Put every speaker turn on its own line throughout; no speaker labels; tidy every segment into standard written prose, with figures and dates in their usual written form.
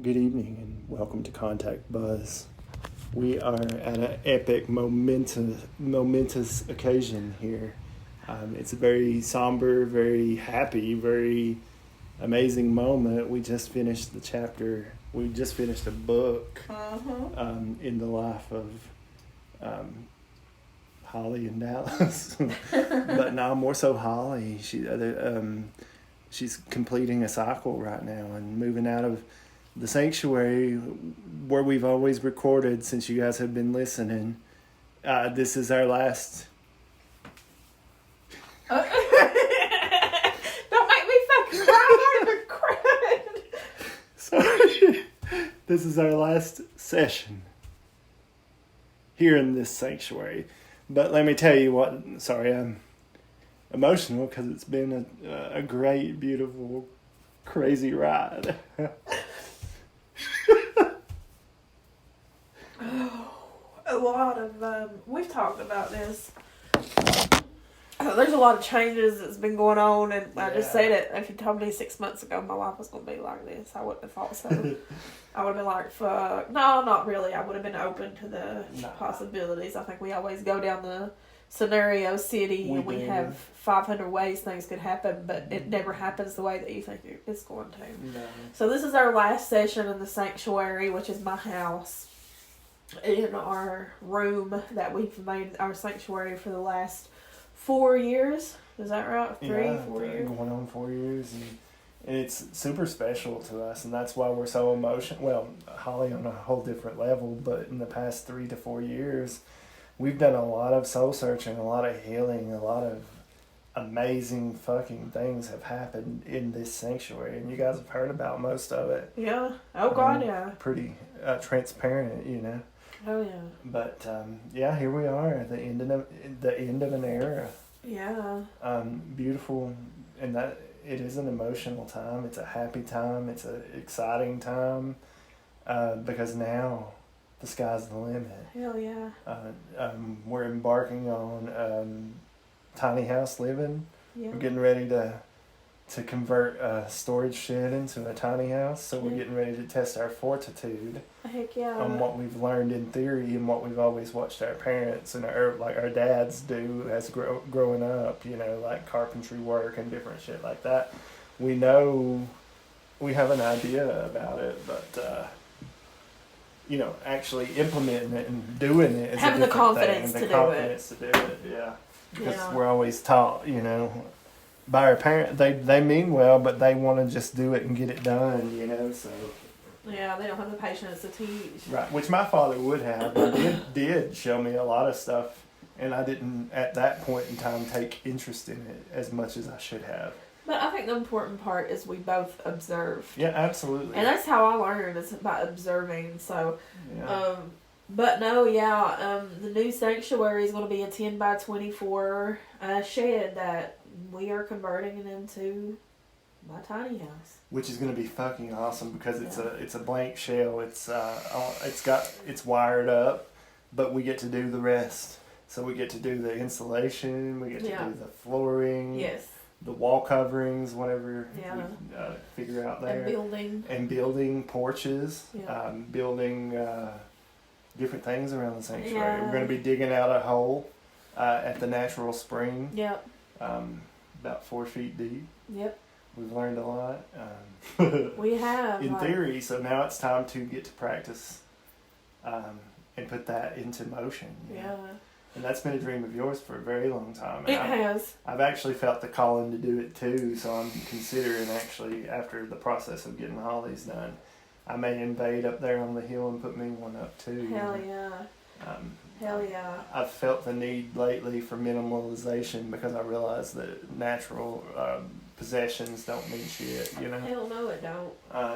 Good evening and welcome to Contact Buzz. We are at an epic, momentous occasion here. It's a very somber, very happy, very amazing moment. We just finished the chapter. We just finished a book in the life of Holly and Dallas, but now more so Holly. She's completing a cycle right now and moving out of the sanctuary where we've always recorded since you guys have been listening. This is our last.
Don't make me fucking cry. I'm crying.
Sorry. This is our last session here in this sanctuary. But let me tell you what. Sorry, I'm emotional because it's been a great, beautiful, crazy ride.
A lot of we've talked about this. There's a lot of changes that's been going on, and I just said it. If you told me 6 months ago my life was going to be like this, I wouldn't have thought so. I would have been like, fuck. No, not really. I would have been open to the possibilities. I think we always go down the scenario city, and we have 500 ways things could happen, but it never happens the way that you think it's going to.
No.
So this is our last session in the sanctuary, which is my house, in our room that we've made our sanctuary for the last 4 years. Is that right? 4 years?
Going on 4 years. And it's super special to us, and that's why we're so emotional. Well, Holly on a whole different level, but in the past 3 to 4 years, we've done a lot of soul searching, a lot of healing, a lot of amazing fucking things have happened in this sanctuary, and you guys have heard about most of it.
Yeah. Oh, God, yeah.
Pretty transparent, you know.
Oh, yeah.
But yeah, here we are at the end of an era.
Yeah.
Beautiful, and that it is an emotional time. It's a happy time. It's an exciting time because now the sky's the limit.
Hell yeah.
We're embarking on tiny house living.
Yeah.
We're getting ready to convert a storage shed into a tiny house. So we're getting ready to test our fortitude.
Heck yeah.
On what we've learned in theory and what we've always watched our parents and our dads do as growing up, you know, like carpentry work and different shit like that. We know we have an idea about it, but you know, actually implementing it and doing it is
having the confidence
thing.
to do it.
To do it, yeah. Because we're always taught, you know, by our parents, they mean well, but they want to just do it and get it done, you know, so.
Yeah, they don't have the patience to teach.
Right, which my father would have. He did show me a lot of stuff, and I didn't, at that point in time, take interest in it as much as I should have.
But I think the important part is we both observe.
Yeah, absolutely.
And that's how I learned, is by observing. So,
yeah.
But no, the new sanctuary is going to be a 10 by 24 shed that we are converting it into my tiny house.
Which is going to be fucking awesome because it's a blank shell. It's wired up, but we get to do the rest. So we get to do the insulation, we get to do the flooring, the wall coverings, whatever we figure out there, and building porches, building different things around the sanctuary.
Yeah.
We're going to be digging out a hole at the natural spring.
Yep.
About 4 feet deep.
Yep.
We've learned a lot.
We have.
In theory, so now it's time to get to practice and put that into motion.
Yeah.
And that's been a dream of yours for a very long time.
It has.
I've actually felt the calling to do it too, so I'm considering actually, after the process of getting Holly's done, I may invade up there on the hill and put me one up too.
Hell yeah. Hell yeah.
I've felt the need lately for minimalization because I realize that natural possessions don't mean shit, you know?
Hell no, it don't.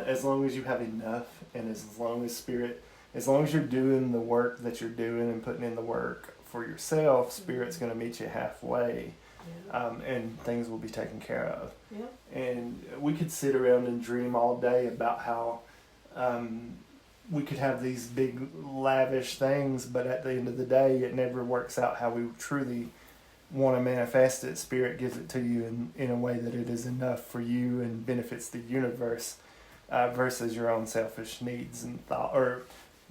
As long as you have enough, and as long as you're doing the work that you're doing and putting in the work for yourself, Spirit's going to meet you halfway, and things will be taken care of.
Yep.
And we could sit around and dream all day about how we could have these big lavish things, but at the end of the day it never works out how we truly want to manifest it. Spirit gives it to you in a way that it is enough for you and benefits the universe. versus your own selfish needs and or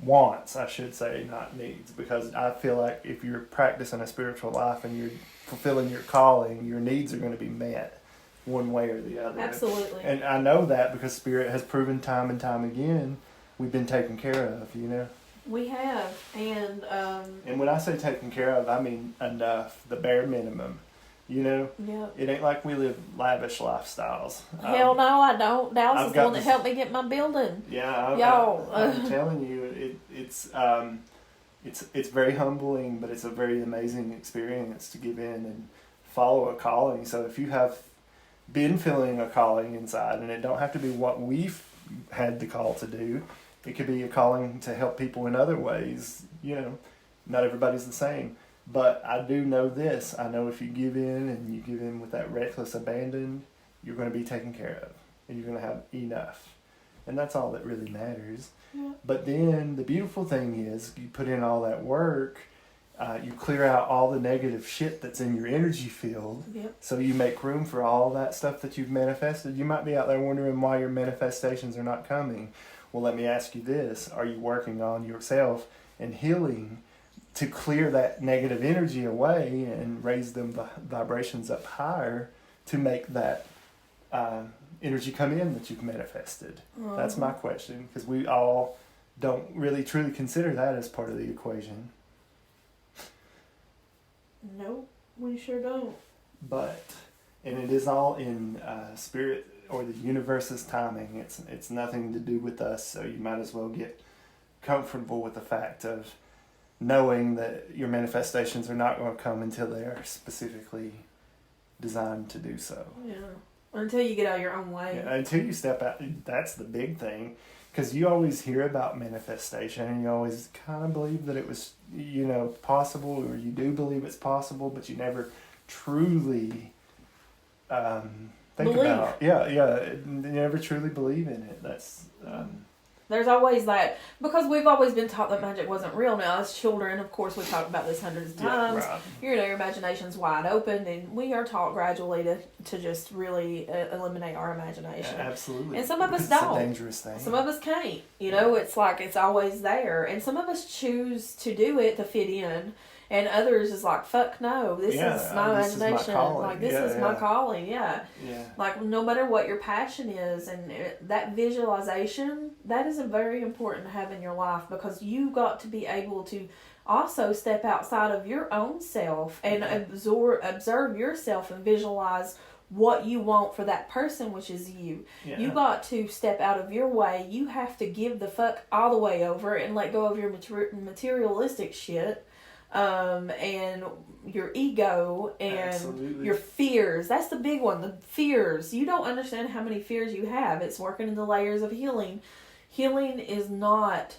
wants, I should say, not needs. Because I feel like if you're practicing a spiritual life and you're fulfilling your calling, your needs are going to be met one way or the other.
Absolutely.
And I know that because Spirit has proven time and time again we've been taken care of, you know.
We have, and
when I say taken care of, I mean enough, the bare minimum. You know, It ain't like we live lavish lifestyles.
Hell no, I don't. Dallas is the one that helped me get my building.
Yeah, I'm telling you, it's very humbling, but it's a very amazing experience to give in and follow a calling. So if you have been feeling a calling inside, and it don't have to be what we've had the call to do, it could be a calling to help people in other ways. You know, not everybody's the same. But I do know this. I know if you give in and you give in with that reckless abandon, you're going to be taken care of. And you're going to have enough. And that's all that really matters.
Yeah.
But then the beautiful thing is you put in all that work, you clear out all the negative shit that's in your energy field.
Yep.
So you make room for all that stuff that you've manifested. You might be out there wondering why your manifestations are not coming. Well, let me ask you this. Are you working on yourself and healing to clear that negative energy away and raise them vibrations up higher to make that energy come in that you've manifested?
Mm-hmm.
That's my question, because we all don't really truly consider that as part of the equation.
Nope, we sure don't.
But, and it is all in Spirit or the universe's timing. It's nothing to do with us, so you might as well get comfortable with the fact of knowing that your manifestations are not going to come until they are specifically designed to do so.
Yeah. Until you get out of your own way.
Yeah, until you step out. That's the big thing. Because you always hear about manifestation and you always kind of believe that it was, you know, possible, or you do believe it's possible, but you never truly think about. Yeah, you never truly believe in it. That's...
There's always that, because we've always been taught that magic wasn't real. Now, as children, of course, we've talked about this hundreds of times. Yeah, right. You know, your imagination's wide open, and we are taught gradually to just really eliminate our imagination.
Yeah, absolutely.
And some of us don't.
It's a dangerous thing.
Some of us can't. You know, it's like it's always there. And some of us choose to do it to fit in. And others is like, fuck no, this is my imagination. Is my calling. This is my calling, yeah. Like, no matter what your passion is, and that visualization, that is very important to have in your life, because you got to be able to also step outside of your own self and observe yourself and visualize what you want for that person, which is you. Yeah. You got to step out of your way. You have to give the fuck all the way over and let go of your materialistic shit. And your ego and your fears. That's the big one, the fears. You don't understand how many fears you have. It's working in the layers of healing. Healing is not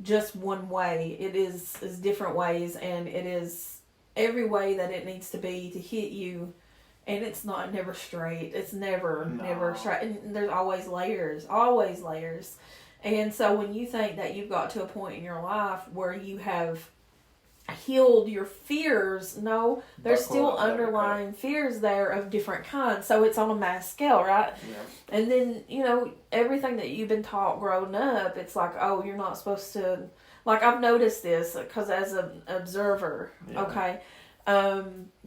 just one way. It is different ways, and it is every way that it needs to be to hit you. And it's never straight. It's never straight. And there's always layers. And so when you think that you've got to a point in your life where you have healed your fears, no, there's still underlying fears there of different kinds. So it's on a mass scale, right? Yeah. And then, you know, everything that you've been taught growing up, it's like, oh, you're not supposed to, like, I've noticed this because as an observer, okay,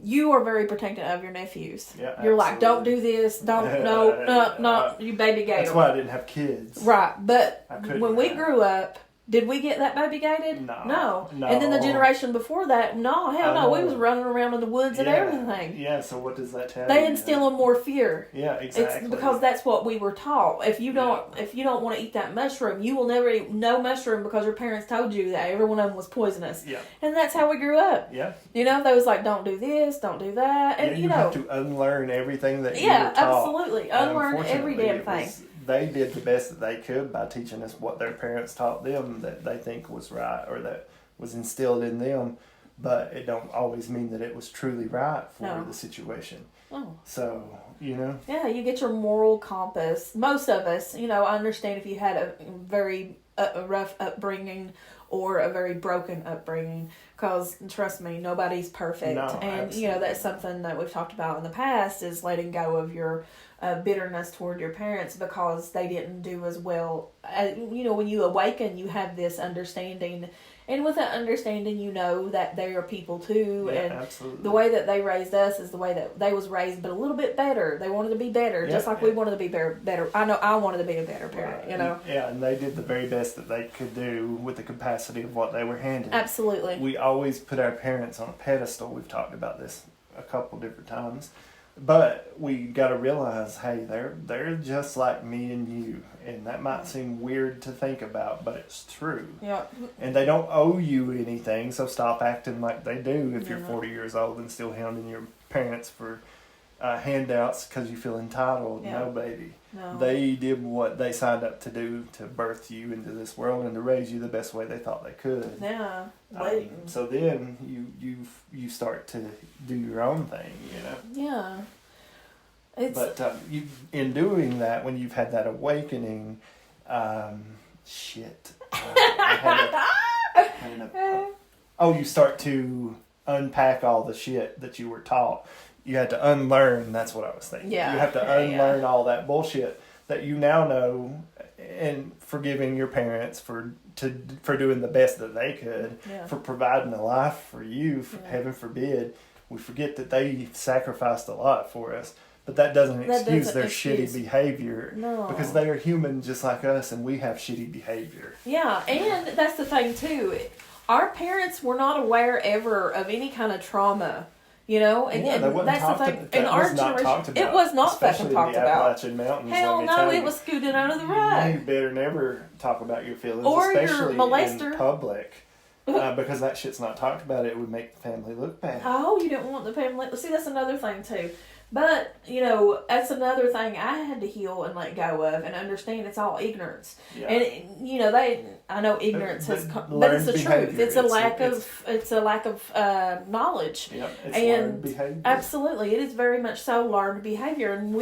you are very protective of your nephews. Yeah, you're like, don't do this, don't, no, you baby gator.
That's why I didn't have kids.
Right, but when we grew up, did we get that baby gated? No. And then the generation before that, hell no. We was running around in the woods and everything.
Yeah, so what does that tell you?
They instill more fear.
Yeah, exactly.
It's because that's what we were taught. If you don't want to eat that mushroom, you will never eat no mushroom because your parents told you that every one of them was poisonous. Yeah. And that's how we grew up. Yeah. You know, they was like, don't do this, don't do that. And
you have to unlearn everything that you were taught.
Yeah, absolutely. Unlearn every damn thing.
They did the best that they could by teaching us what their parents taught them that they think was right or that was instilled in them, but it don't always mean that it was truly right for the situation. Oh. So, you know. Yeah,
you get your moral compass. Most of us, you know, I understand if you had a very rough upbringing or a very broken upbringing, because trust me, nobody's perfect. No, and absolutely. You know, that's something that we've talked about in the past, is letting go of your bitterness toward your parents because they didn't do as well. When you awaken, you have this understanding. And with that understanding, you know that they are people too.
Yeah,
and
absolutely.
The way that they raised us is the way that they was raised, but a little bit better. They wanted to be better, just like we wanted to be better. I know I wanted to be a better parent,
Yeah, and they did the very best that they could do with the capacity of what they were handed.
Absolutely.
We always put our parents on a pedestal. We've talked about this a couple different times. But we got to realize, hey, they're just like me and you. And that might seem weird to think about, but it's true.
Yeah.
And they don't owe you anything, so stop acting like they do if you're 40 years old and still hounding your parents for handouts because you feel entitled.
Yeah.
No, baby.
No.
They did what they signed up to do to birth you into this world and to raise you the best way they thought they could.
Yeah.
So then you start to do your own thing,
Yeah.
But in doing that, when you've had that awakening, you start to unpack all the shit that you were taught. You had to unlearn. That's what I was thinking.
Yeah.
You have to unlearn all that bullshit that you now know, and forgiving your parents for doing the best that they could, for providing a life for you. Heaven forbid, we forget that they sacrificed a lot for us. But that doesn't excuse their shitty behavior.
No.
Because they are human just like us, and we have shitty behavior.
Yeah, and that's the thing, too. Our parents were not aware ever of any kind of trauma, and that's the thing. In our generation, it was not fucking talked about.
Appalachian Mountains.
Hell no, it was scooted under the rug.
You better never talk about your feelings,
or
especially
your molester.
in public. Because that shit's not talked about. It would make the family look bad.
Oh, you don't want the family. See, that's another thing too. But, that's another thing I had to heal and let go of and understand it's all ignorance. Yeah. And, I know ignorance but it's the truth. It's a lack of knowledge.
Yeah, it's
and
learned behavior.
Absolutely. It is very much so learned behavior. And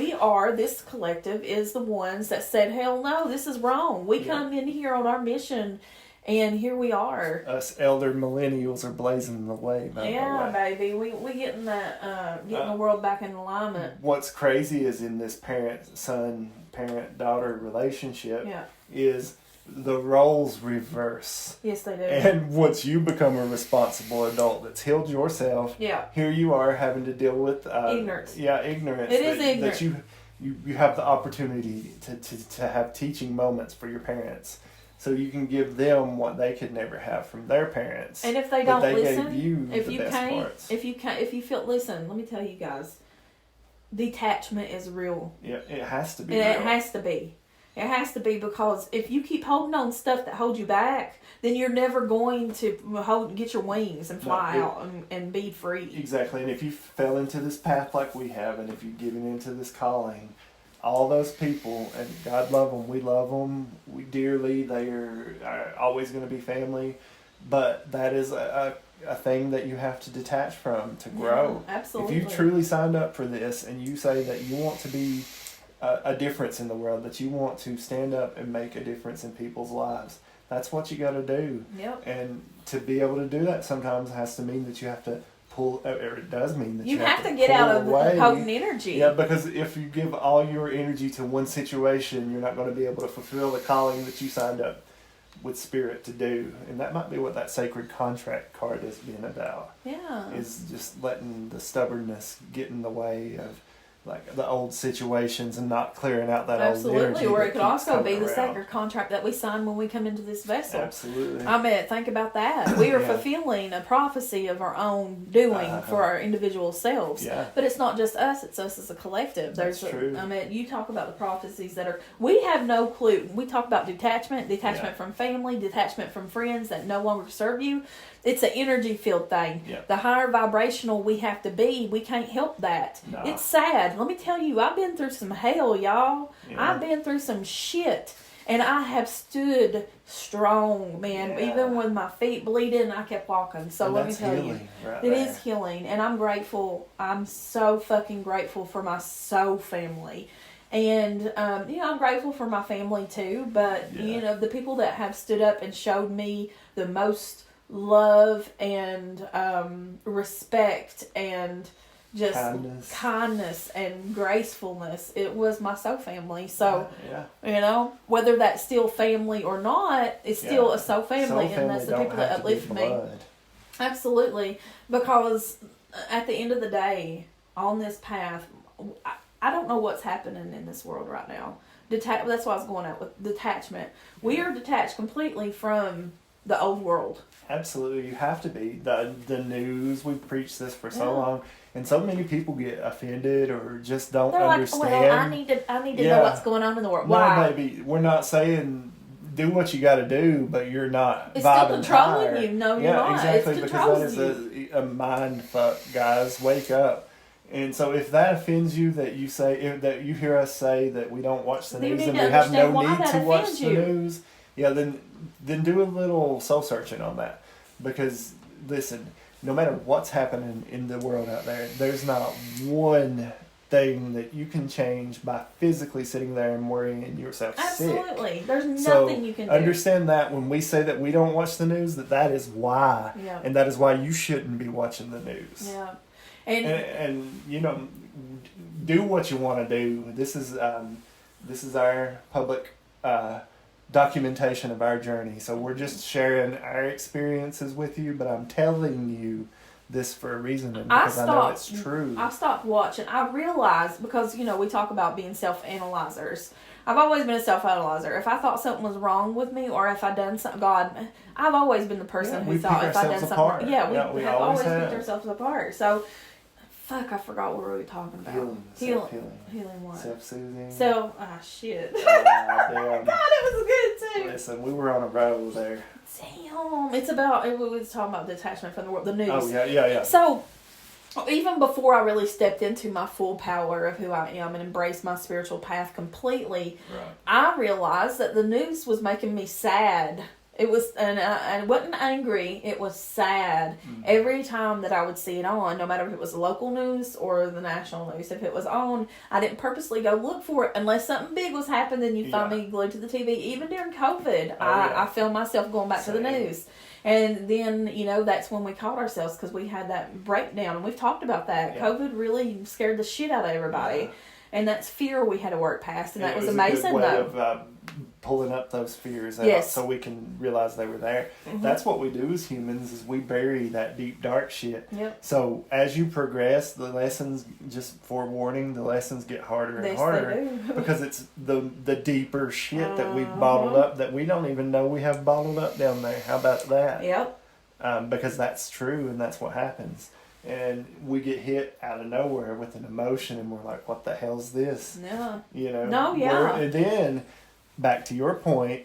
this collective is the ones that said, hell no, this is wrong. We come in here on our mission. And here we are.
Us elder millennials are blazing the way.
Yeah, baby. We getting that getting the world back in alignment.
What's crazy is in this parent-son, parent-daughter relationship is the roles reverse.
Yes, they do.
And once you become a responsible adult that's healed yourself, here you are having to deal with
ignorance.
Yeah, ignorance.
It is ignorant.
That you have the opportunity to have teaching moments for your parents. So you can give them what they could never have from their parents.
And if they don't listen,
if
you feel, listen, let me tell you guys, detachment is real.
Yeah, it has to be.
And it has to be. It has to be, because if you keep holding on stuff that holds you back, then you're never going to get your wings and fly out and be free.
Exactly. And if you fell into this path like we have, and if you've given into this calling, all those people, and God love them, we love them, we dearly, they are always going to be family, but that is a thing that you have to detach from to grow.
Yeah, absolutely.
If you truly signed up for this and you say that you want to be a difference in the world, that you want to stand up and make a difference in people's lives, that's what you got to do.
Yep.
And to be able to do that sometimes has to mean that you have to pull, or it does mean that
you have to get out of the potent energy.
Yeah, because if you give all your energy to one situation, you're not going to be able to fulfill the calling that you signed up with Spirit to do. And that might be what that sacred contract card has been about.
Yeah.
Is just letting the stubbornness get in the way of like the old situations and not clearing out that old energy.
Or it could also be the sacred contract that we sign when we come into this vessel.
Absolutely.
I mean, think about that. We are fulfilling a prophecy of our own doing for our individual selves.
Yeah.
But it's not just us, it's us as a collective.
That's true.
I mean, you talk about the prophecies that are, we have no clue. We talk about detachment from family, detachment from friends that no longer serve you. It's an energy field thing.
Yeah.
The higher vibrational we have to be, we can't help that.
No.
It's sad. Let me tell you, I've been through some hell, y'all.
Yeah.
I've been through some shit. And I have stood strong, man.
Yeah.
Even with my feet bleeding, I kept walking. So
and
let me tell you, it is healing. And I'm grateful. I'm so fucking grateful for my soul family. And, I'm grateful for my family too. But, the people that have stood up and showed me the most love and respect and just kindness and gracefulness. It was my soul family. So, you know, whether that's still family or not, it's still a soul family, and that's the people that uplift me. Absolutely. Because at the end of the day, on this path, I don't know what's happening in this world right now. That's why I was going out with detachment. We are detached completely from the old world.
Absolutely, you have to be. The news, we've preached this for so long, and so many people get offended or just don't understand.
Like, well, I need to know what's going on in the world. Why?
No, baby, we're not saying do what you got to do, but you're not.
It's still controlling you. No, you're not.
Exactly, because that is a mind fuck, guys. Wake up. And so, if that offends you, that you hear us say that we don't watch the news and we have no need to watch the news, then do a little soul searching on that. Because listen, no matter what's happening in the world out there, there's not one thing that you can change by physically sitting there and worrying yourself sick.
Absolutely. There's nothing you can do.
Understand that when we say that we don't watch the news, that is why. Yeah. And that is why you shouldn't be watching the news.
Yeah.
And you know, do what you want to do. This is our public documentation of our journey. So we're just sharing our experiences with you, but I'm telling you this for a reason, because I know it's true.
I stopped watching. I realized, because, you know, we talk about being self-analyzers. I've always been a self-analyzer. If I thought something was wrong with me, or if I'd done something, I've always been the person who thought if I'd done something wrong. Yeah, we have always picked ourselves apart. So, I forgot what we were talking about. Healing what?
Self-soothing.
Shit.
Damn.
God, it was good too.
Listen, we were on a roll there.
Damn. It's about, we were talking about detachment from the world, the news.
Oh, yeah.
So, even before I really stepped into my full power of who I am and embraced my spiritual path completely, I realized that the news was making me sad. It was, and I wasn't angry, it was sad. Every time that I would see it on, no matter if it was the local news or the national news, if it was on, I didn't purposely go look for it unless something big was happening. You find me glued to the TV. Even during COVID, I found myself going back to the news. And then, you know, that's when we caught ourselves, because we had that breakdown, and we've talked about that. COVID really scared the shit out of everybody. And that's fear we had to work past, and that was amazing,
a good way of pulling up those fears out so we can realize they were there. That's what we do as humans, is we bury that deep, dark shit. So as you progress, the lessons, just forewarning, the lessons get harder and harder, because it's the deeper shit that we've bottled up that we don't even know we have bottled up down there. How about that? Because that's true, and that's what happens. And we get hit out of nowhere with an emotion, and we're like, what the hell's this? You know? And then, back to your point,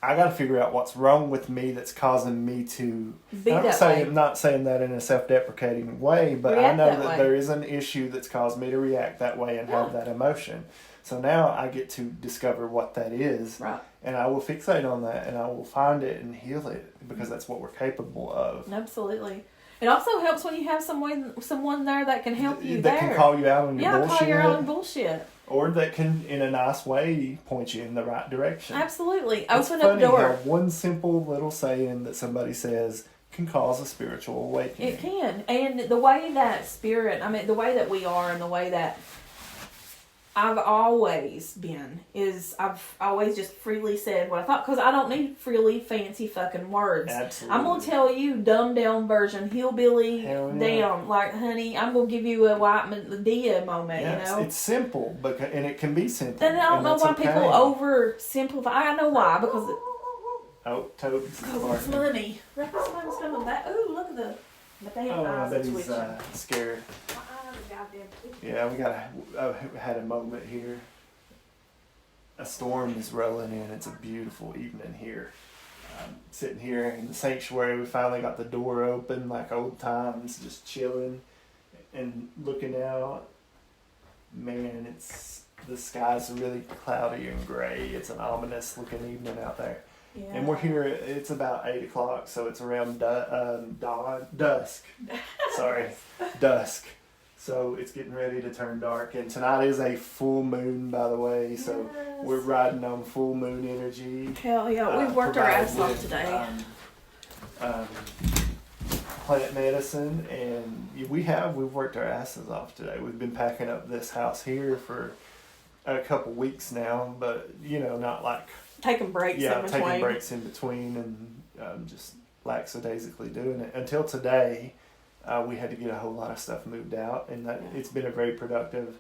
I got to figure out what's wrong with me that's causing me to be not saying that in a self-deprecating way, but I know that there is an issue that's caused me to react that way and have that emotion. So now I get to discover what that is, and I will fixate on that, and I will find it and heal it, because that's what we're capable of.
Absolutely. It also helps when you have someone there that can help you
that can call you out on your bullshit.
Call you out on bullshit.
Or that can, in a nice way, point you in the right direction.
Absolutely.
Open up the door. How one simple little saying that somebody says can cause a spiritual awakening.
It can. And the way that the way that we are, and the way that I've always been, is I've always just freely said what I thought, because I don't need freely fancy fucking words.
Absolutely.
I'm going to tell you dumbed down version, hillbilly down. Like, honey, I'm going to give you a white Medea moment, you know?
It's simple, and it can be simple.
And I don't know why people oversimplify. I know why, because...
Toad's
because it's money. Somebody's coming back. Ooh, look at the damn eyes.
I bet he's scared. Yeah, we had a moment here. A storm is rolling in. It's a beautiful evening here. Sitting here in the sanctuary, we finally got the door open like old times, just chilling and looking out. Man, the skies are really cloudy and gray. It's an ominous looking evening out there. Yeah. And we're here, it's about 8 o'clock, so it's around dusk. Dusk. So it's getting ready to turn dark. And tonight is a full moon, by the way, so we're riding on full moon energy.
Hell yeah, we've worked our ass off today.
plant medicine, and we've worked our asses off today. We've been packing up this house here for a couple weeks now, but not like
taking breaks in between.
Taking breaks in between, and just lackadaisically doing it until today. We had to get a whole lot of stuff moved out, and it's been a very productive,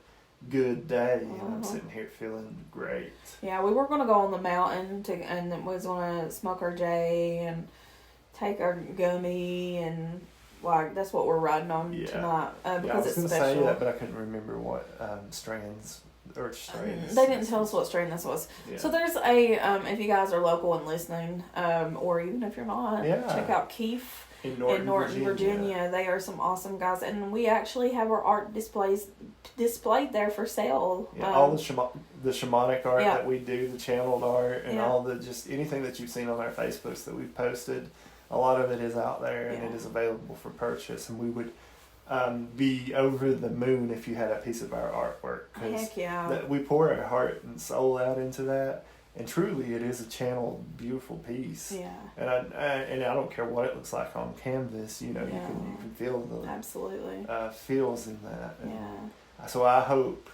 good day, and I'm sitting here feeling great.
Yeah, we were going to go on the mountain and was going to smoke our J and take our gummy, and that's what we're riding on tonight because it's special. I was going to say that,
but I couldn't remember what strains.
They didn't tell us what strain this was. Yeah. So there's a if you guys are local and listening, or even if you're not, check out Keef in Norton, Virginia. They are some awesome guys, and we actually have our art displayed there for sale.
Yeah, all the shamanic art that we do, the channeled art, and all the just anything that you've seen on our Facebooks that we've posted. A lot of it is out there, and it is available for purchase, and we would be over the moon if you had a piece of our artwork.
Heck yeah.
We pour our heart and soul out into that, and truly it is a channeled, beautiful piece.
Yeah.
And I don't care what it looks like on canvas, you can feel the
absolutely
feels in that. And
yeah.
So I hope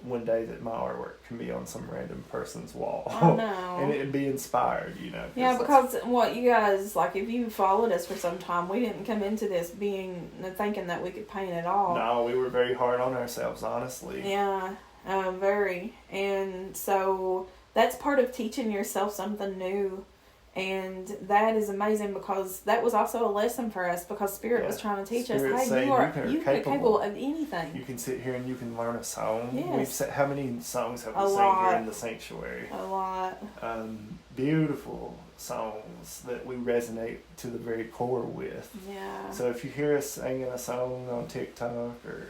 one day that my artwork can be on some random person's wall.
I know.
And it'd be inspired,
Yeah, because what you guys, if you followed us for some time, we didn't come into this thinking that we could paint at all.
No, we were very hard on ourselves, honestly.
Yeah, very. And so that's part of teaching yourself something new. And that is amazing because that was also a lesson for us because Spirit was trying to teach us, hey, you are capable of anything.
You can sit here and you can learn a song.
Yes.
How many songs have we sang here in the sanctuary?
A lot.
Beautiful songs that we resonate to the very core with.
Yeah.
So if you hear us singing a song on TikTok or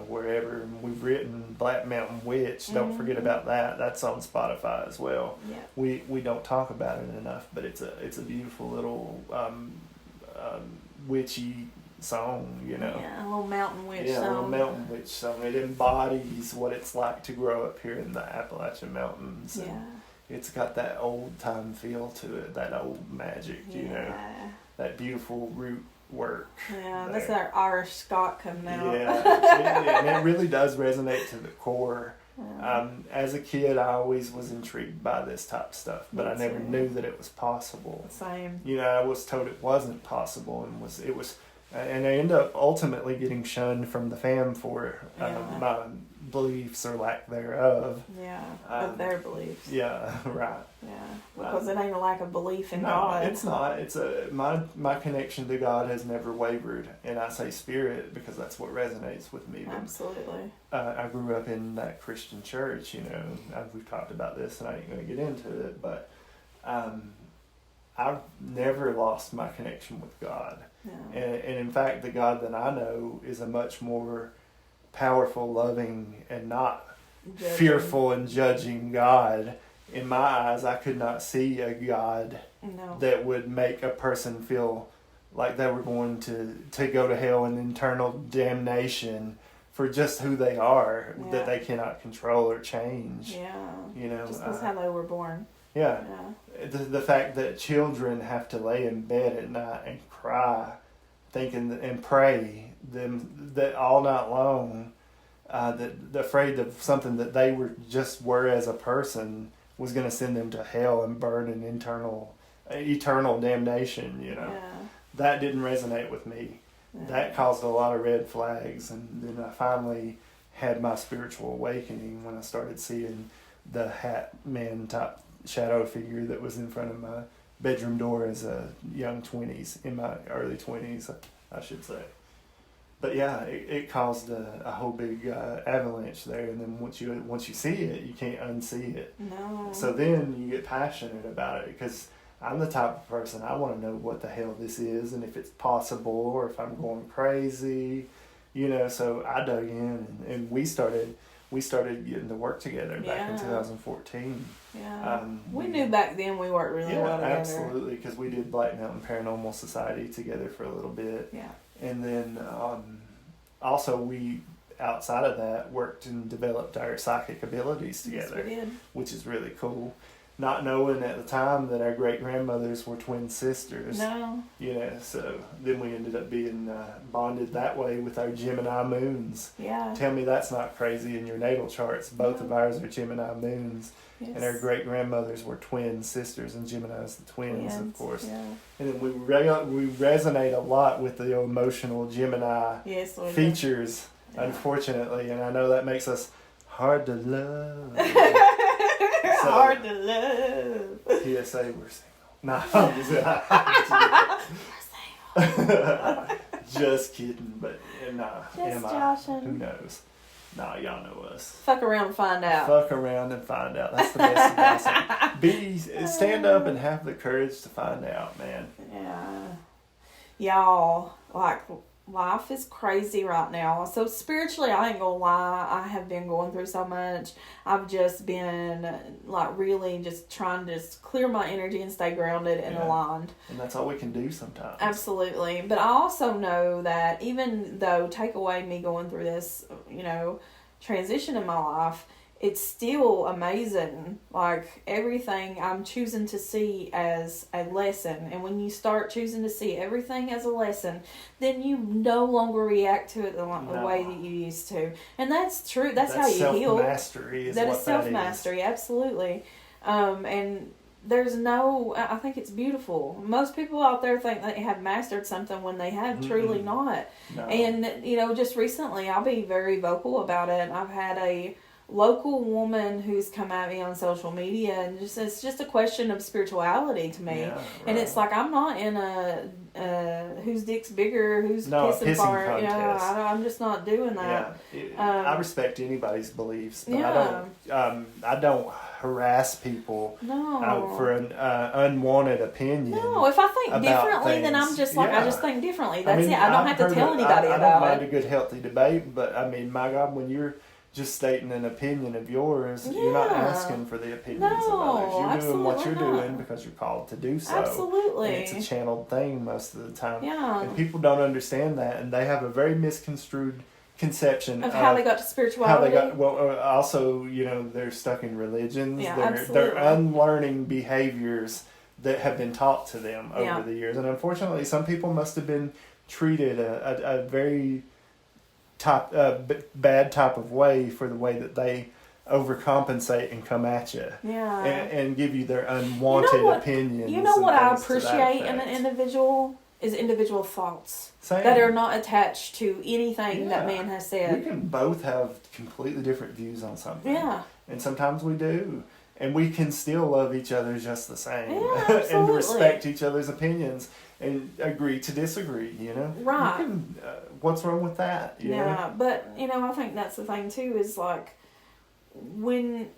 wherever we've written Black Mountain Witch, don't forget about that. That's on Spotify as well.
Yeah.
We don't talk about it enough, but it's a beautiful little witchy song,
Yeah, a little mountain witch song.
Yeah, a little mountain witch song. It embodies what it's like to grow up here in the Appalachian Mountains.
Yeah.
It's got that old time feel to it, that old magic, that beautiful root work.
Yeah, that's our Irish Scot coming out.
Yeah, and it really does resonate to the core. Yeah. As a kid, I always was intrigued by this type of stuff, but I never knew that it was possible.
Same.
I was told it wasn't possible, and I ended up ultimately getting shunned from the fam for my beliefs or lack thereof.
Yeah, of their beliefs.
Yeah, right.
Yeah, because it ain't a lack of belief in God.
It's not. It's my connection to God has never wavered, and I say Spirit because that's what resonates with me.
Absolutely.
I grew up in that Christian church, we've talked about this, and I ain't going to get into it, but I've never lost my connection with God.
No.
And in fact, the God that I know is a much more powerful, loving, and not fearful and judging God. In my eyes, I could not see a God that would make a person feel like they were going to go to hell and eternal damnation for just who they are, that they cannot control or change.
Yeah. Just that's how they were born.
Yeah. The fact that children have to lay in bed at night and cry, thinking and pray them that all night long, that afraid of something that they were as a person was going to send them to hell and burn in eternal damnation. That didn't resonate with me. That caused a lot of red flags, and then I finally had my spiritual awakening when I started seeing the hat man type shadow figure that was in front of my bedroom door as a young 20s, in my early 20s, I should say. But yeah, it caused a whole big avalanche there, and then once you see it, you can't unsee it.
No.
So then you get passionate about it, because I'm the type of person, I want to know what the hell this is, and if it's possible, or if I'm going crazy, so I dug in, and we started getting to work together back in 2014.
Yeah. We knew back then we worked really well together.
Absolutely, because we did Black Mountain Paranormal Society together for a little bit.
Yeah.
And then also we, outside of that, worked and developed our psychic abilities together.
Yes, we did.
Which is really cool. not knowing at the time that our great grandmothers were twin sisters.
No.
You know, so then we ended up being bonded that way with our Gemini moons.
Yeah.
Tell me that's not crazy in your natal charts. Both of ours are Gemini moons.
Yes.
And our great grandmothers were twin sisters, and Gemini's the twins, of course.
Yeah.
And then we resonate a lot with the emotional Gemini features, unfortunately. And I know that makes us hard to love.
Hard to love.
PSA, we're single. Nah, I'm just kidding, but nah.
Just joshing.
Who knows? Nah, y'all know us.
Fuck around and find out.
Fuck around and find out. That's the best advice. Stand up and have the courage to find out, man.
Yeah. Y'all, like, life is crazy right now. So spiritually, I ain't gonna lie, I have been going through so much. I've just been like really just trying to just clear my energy and stay grounded and aligned.
And that's all we can do sometimes.
Absolutely. But I also know that even though take away me going through this, transition in my life, it's still amazing. Like, everything I'm choosing to see as a lesson. And when you start choosing to see everything as a lesson, then you no longer react to it the way that you used to. And that's true. That's how you heal.
Self-mastery is what that is.
Self-mastery, absolutely. And there's I think it's beautiful. Most people out there think they have mastered something when they have truly not.
No.
And, just recently, I'll be very vocal about it. I've had a local woman who's come at me on social media, and it's just a question of spirituality to me.
Yeah, right.
And it's like, I'm not in a whose dick's bigger, who's pissing part.
Contest.
Yeah, I'm just not doing that.
Yeah, I respect anybody's beliefs, but I don't harass people for an unwanted opinion.
No, if I think differently, then I'm just like, I just think differently. That's it. I don't have to tell anybody about it.
I don't mind a good, healthy debate, but I mean, my God, when you're just stating an opinion of yours, you're not asking for the opinions of others. You're doing what you're doing because you're called to do so.
Absolutely.
And it's a channeled thing most of the time.
Yeah.
And people don't understand that, and they have a very misconstrued conception
of how they got to spirituality.
Also, they're stuck in religions.
Yeah,
they're unlearning behaviors that have been taught to them over the years. And unfortunately, some people must have been treated a very bad type of way for the way that they overcompensate and come at you and give you their unwanted opinions.
You know what I appreciate in an individual is individual thoughts that are not attached to anything that man has said.
We can both have completely different views on something.
Yeah.
And sometimes we do. And we can still love each other just the same.
Yeah,
and respect each other's opinions and agree to disagree,
Right.
What's wrong with that? You know?
But, I think that's the thing too, is like, when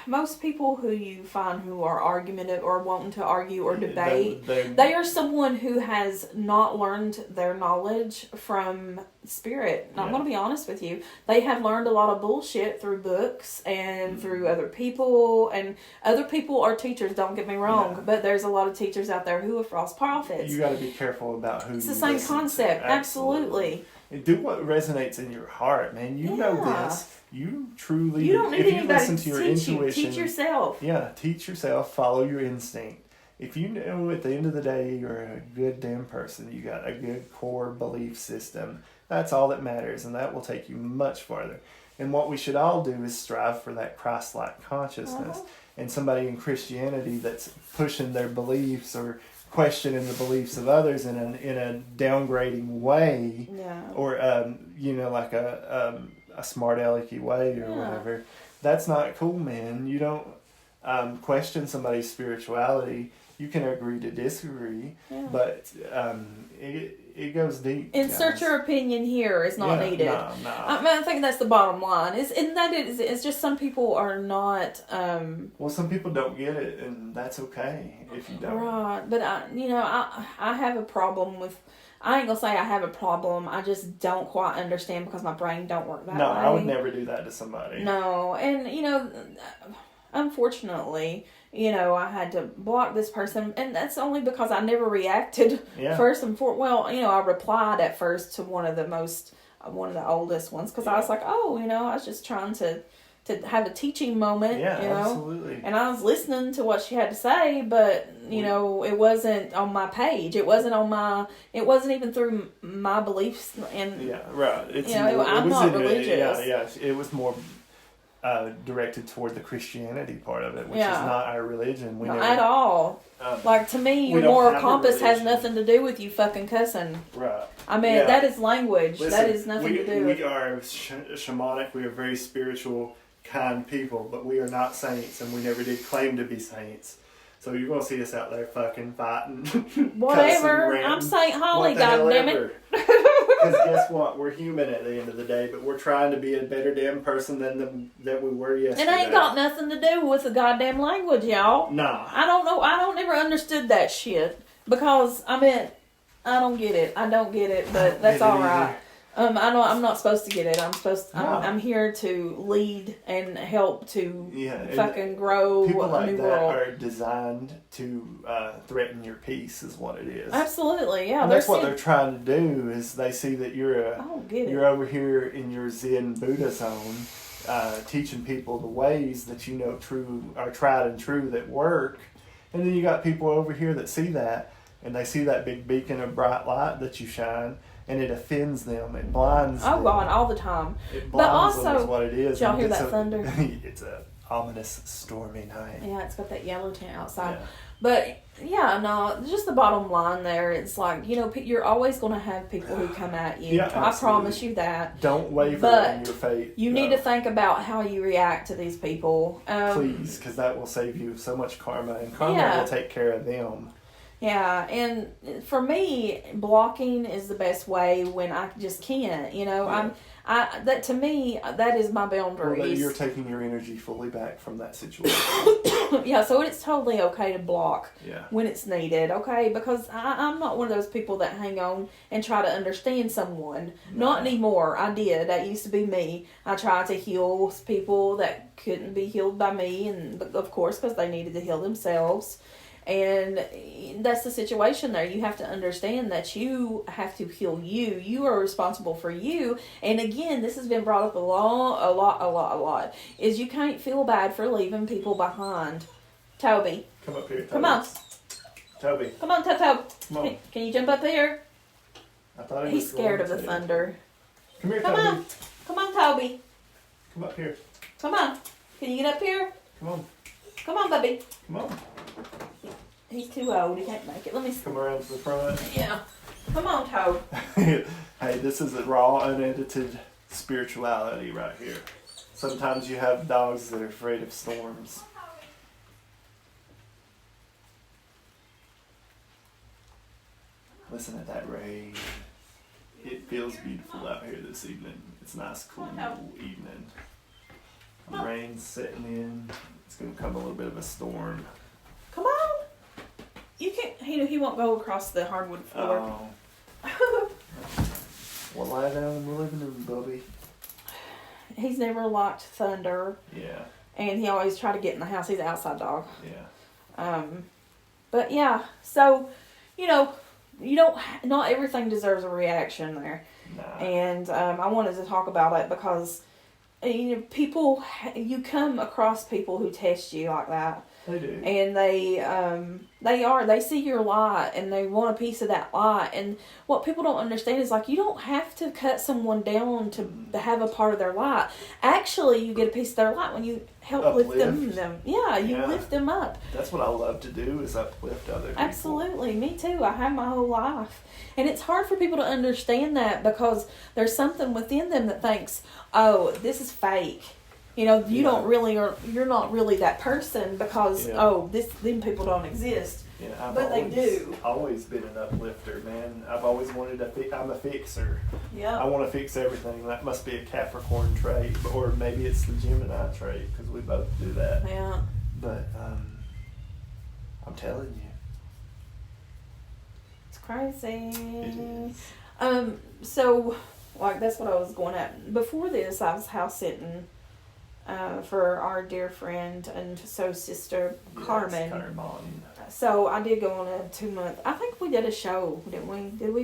most people who you find who are argumentative or wanting to argue or debate, they are someone who has not learned their knowledge from spirit. I'm going to be honest with you. They have learned a lot of bullshit through books and through other people. And other people are teachers, don't get me wrong. Yeah. But there's a lot of teachers out there who are false prophets.
You got to be careful about who.
It's the same concept. Absolutely.
And do what resonates in your heart, man. You know this. You truly.
You don't need anybody
listen to your intuition.
Teach yourself.
Yeah, teach yourself. Follow your instinct. If you know at the end of the day you're a good damn person, you got a good core belief system. That's all that matters, and that will take you much farther. And what we should all do is strive for that Christ-like consciousness. And somebody in Christianity that's pushing their beliefs or questioning the beliefs of others in a downgrading way, or like a smart alecky way or whatever. That's not cool, man. You don't question somebody's spirituality. You can agree to disagree, but it goes deep.
Insert your opinion here is not needed.
No.
I think that's the bottom line. It's just some people are not.
Well, some people don't get it, and that's okay if you don't.
Right, but I have a problem with. I ain't gonna say I have a problem. I just don't quite understand because my brain don't work that way.
No, I would never do that to somebody.
No, and unfortunately, I had to block this person, and that's only because I never reacted first and foremost. Well, I replied at first to one of the oldest ones because I was like, I was just trying to to have a teaching moment,
Yeah,
you know.
absolutely.
And I was listening to what she had to say, but you know, it wasn't on my page. It wasn't even through my beliefs. And
yeah, right. It's
you know, I'm not religious.
Yeah. It was more directed toward the Christianity part of it, which is
Yeah.
not our religion. We
Not
never,
at all. Like, to me,
we
your
don't
moral
have a
compass has
religion.
nothing to do with you fucking cussing.
right.
I mean,
Yeah.
that is language.
Listen,
that is nothing to do with
we are shamanic. We are very spiritual, kind people, but we are not saints, and we never did claim to be saints. So you're gonna see us out there fucking fighting,
whatever.
cussing,
I'm Saint Holly,
what the hell
goddammit.
ever. Because guess what? We're human at the end of the day, but we're trying to be a better damn person than we were yesterday.
It ain't got nothing to do with the goddamn language, y'all.
Nah.
I don't know. I don't ever understood that shit because I mean, I don't get it. I don't get it, but that's all right. I'm not supposed to get it. I'm here to lead and help to fucking grow
people
a
like
new
that
world.
are designed to threaten your peace, is what it is.
Absolutely, yeah.
And that's what they're trying to do. Is they see that you're over here in your Zen Buddha zone, teaching people the ways that you know are tried and true that work, and then you got people over here that see that, and they see that big beacon of bright light that you shine. And it offends them. It blinds them.
Oh, God, all the time.
It blinds
but also,
them is what it is.
Did y'all hear that thunder?
It's a ominous, stormy night.
Yeah, it's got that yellow tint outside.
Yeah.
But, yeah, no, just the bottom line there. It's like, you know, you're always going to have people who come at you.
Yeah,
I
absolutely.
promise you that.
Don't waver
But
in your faith.
You need to think about how you react to these people.
Please, because that will save you so much karma. And karma will take care of them.
Yeah, and for me, blocking is the best way when I just can't. You know, that to me, that is my boundaries.
Well, you're taking your energy fully back from that situation.
Yeah, so it's totally okay to block
Yeah.
when it's needed, okay? Because I'm not one of those people that hang on and try to understand someone.
No.
Not anymore. I did. That used to be me. I tried to heal people that couldn't be healed by me, and of course, because they needed to heal themselves. And that's the situation there. You have to understand that you have to heal you. You are responsible for you. And again, this has been brought up a lot. Is you can't feel bad for leaving people behind. Toby.
Come up here, Toby.
Come on.
Toby.
Come on, Toto.
Come on.
Can you jump up here?
I thought
He's scared of the thunder.
Come here,
Come
Toby.
on. Come on, Toby.
Come up here.
Come on. Can you get up here?
Come on.
Come on, baby.
Come on.
He's too old. He can't make it. Let me see.
Come around to the front.
Yeah. Come on, Toad.
Hey, this is a raw, unedited spirituality right here. Sometimes you have dogs that are afraid of storms. Listen to that rain. It feels beautiful out here this evening. It's a nice, cool evening. The rain's setting in. It's going to come a little bit of a storm.
Come on. You can't. He won't go across the hardwood floor.
Oh. Well, lie down in the living room, Bubby.
He's never liked thunder.
Yeah.
And he always tried to get in the house. He's an outside dog.
Yeah.
But yeah, so, you know, not everything deserves a reaction there.
Nah.
And I wanted to talk about it because, you know, you come across people who test you like that.
They do.
And they see your light and they want a piece of that light. And what people don't understand is, like, you don't have to cut someone down to have a part of their light. Actually, you get a piece of their light when you help lift them. Yeah, you lift them up.
That's what I love to do, is uplift other people.
Absolutely. Me too. I have my whole life. And it's hard for people to understand that because there's something within them that thinks, oh, this is fake. You know, you're not really that person because, them people don't exist.
Yeah,
but they do.
Always been an uplifter, man. I've always wanted I'm a fixer.
Yeah.
I want to fix everything. That must be a Capricorn trait, or maybe it's the Gemini trait, because we both do that.
Yeah.
But I'm telling you,
it's crazy.
It is.
So, like, that's what I was going at. Before this, I was house sitting for our dear friend and sister Carmen. so I did go on a 2-month. I think we did a show, didn't we? Did